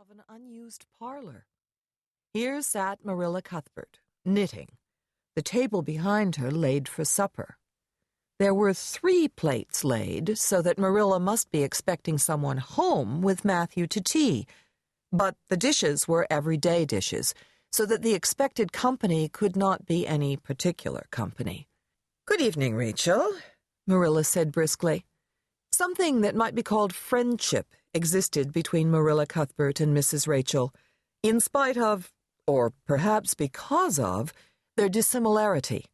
of an unused parlor. Here sat Marilla Cuthbert, knitting, the table behind her laid for supper. There were 3 plates laid, so that Marilla must be expecting someone home with Matthew to tea, but the dishes were everyday dishes, so that the expected company could not be any particular company. "Good evening, Rachel," Marilla said briskly. Something that might be called friendship existed between Marilla Cuthbert and Mrs. Rachel, in spite of, or perhaps because of, their dissimilarity.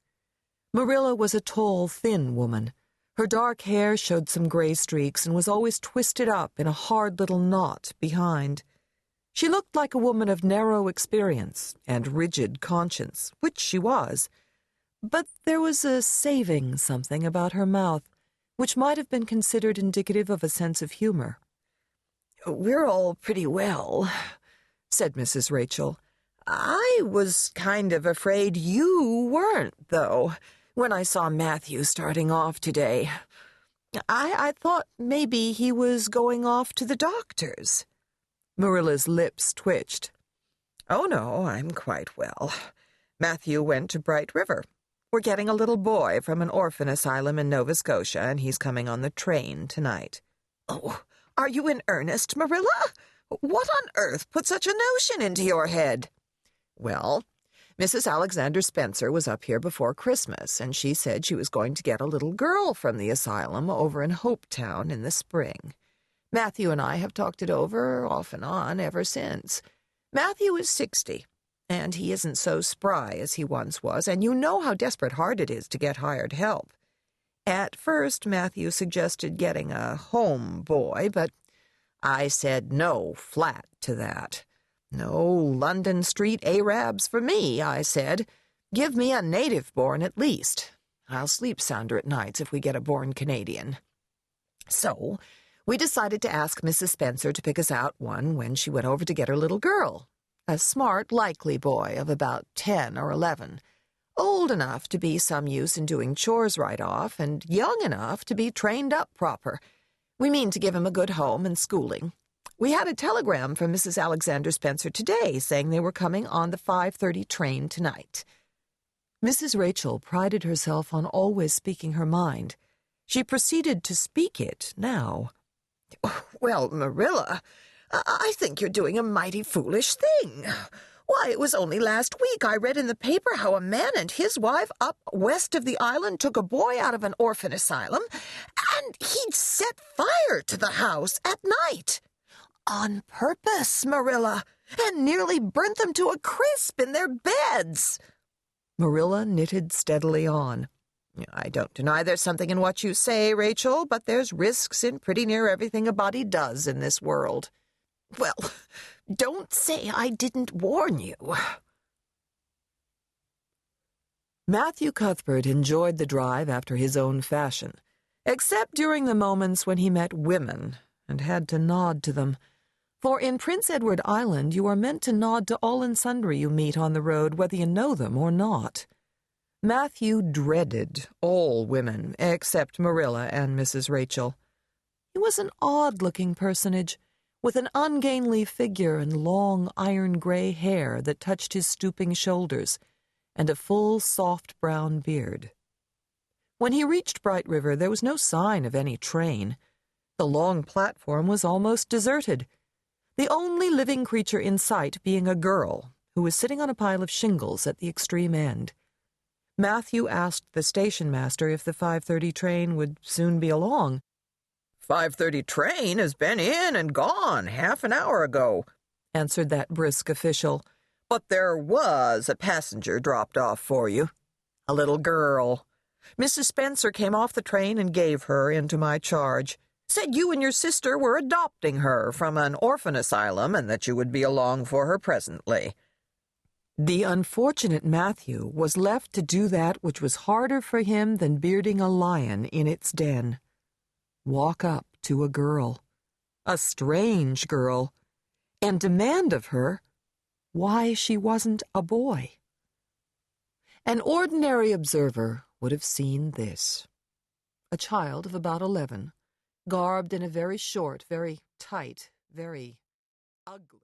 Marilla was a tall, thin woman. Her dark hair showed some gray streaks and was always twisted up in a hard little knot behind. She looked like a woman of narrow experience and rigid conscience, which she was. But there was a saving something about her mouth, which might have been considered indicative of a sense of humor. "We're all pretty well," said Mrs. Rachel. "I was kind of afraid you weren't, though, when I saw Matthew starting off today. I thought maybe he was going off to the doctor's." Marilla's lips twitched. "Oh, no, I'm quite well. Matthew went to Bright River. We're getting a little boy from an orphan asylum in Nova Scotia, and he's coming on the train tonight." "Oh, are you in earnest, Marilla? What on earth put such a notion into your head?" "Well, Mrs. Alexander Spencer was up here before Christmas, and she said she was going to get a little girl from the asylum over in Hopetown in the spring. Matthew and I have talked it over off and on ever since. Matthew is 60, and he isn't so spry as he once was, and you know how desperate hard it is to get hired help. At first, Matthew suggested getting a home boy, but I said no flat to that. No London Street Arabs for me, I said. Give me a native-born at least. I'll sleep sounder at nights if we get a born Canadian. So we decided to ask Mrs. Spencer to pick us out one when she went over to get her little girl. A smart, likely boy of about 10 or 11, old enough to be some use in doing chores right off, and young enough to be trained up proper. We mean to give him a good home and schooling. We had a telegram from Mrs. Alexander Spencer today saying they were coming on the 5:30 train tonight." Mrs. Rachel prided herself on always speaking her mind. She proceeded to speak it now. "Well, Marilla, I think you're doing a mighty foolish thing. Why, it was only last week I read in the paper how a man and his wife up west of the island took a boy out of an orphan asylum, and he'd set fire to the house at night. On purpose, Marilla, and nearly burnt them to a crisp in their beds." Marilla knitted steadily on. "I don't deny there's something in what you say, Rachel, but there's risks in pretty near everything a body does in this world." "Well, don't say I didn't warn you." Matthew Cuthbert enjoyed the drive after his own fashion, except during the moments when he met women and had to nod to them. For in Prince Edward Island you are meant to nod to all and sundry you meet on the road, whether you know them or not. Matthew dreaded all women except Marilla and Mrs. Rachel. He was an odd-looking personage, with an ungainly figure and long iron-gray hair that touched his stooping shoulders, and a full, soft brown beard. When he reached Bright River, there was no sign of any train. The long platform was almost deserted, the only living creature in sight being a girl who was sitting on a pile of shingles at the extreme end. Matthew asked the station master if the 5:30 train would soon be along. "5:30 train has been in and gone half an hour ago," answered that brisk official. "But there was a passenger dropped off for you. A little girl. Mrs. Spencer came off the train and gave her into my charge. Said you and your sister were adopting her from an orphan asylum and that you would be along for her presently." The unfortunate Matthew was left to do that which was harder for him than bearding a lion in its den. Walk up to a girl, a strange girl, and demand of her why she wasn't a boy. An ordinary observer would have seen this. A child of about 11, garbed in a very short, very tight, very ugly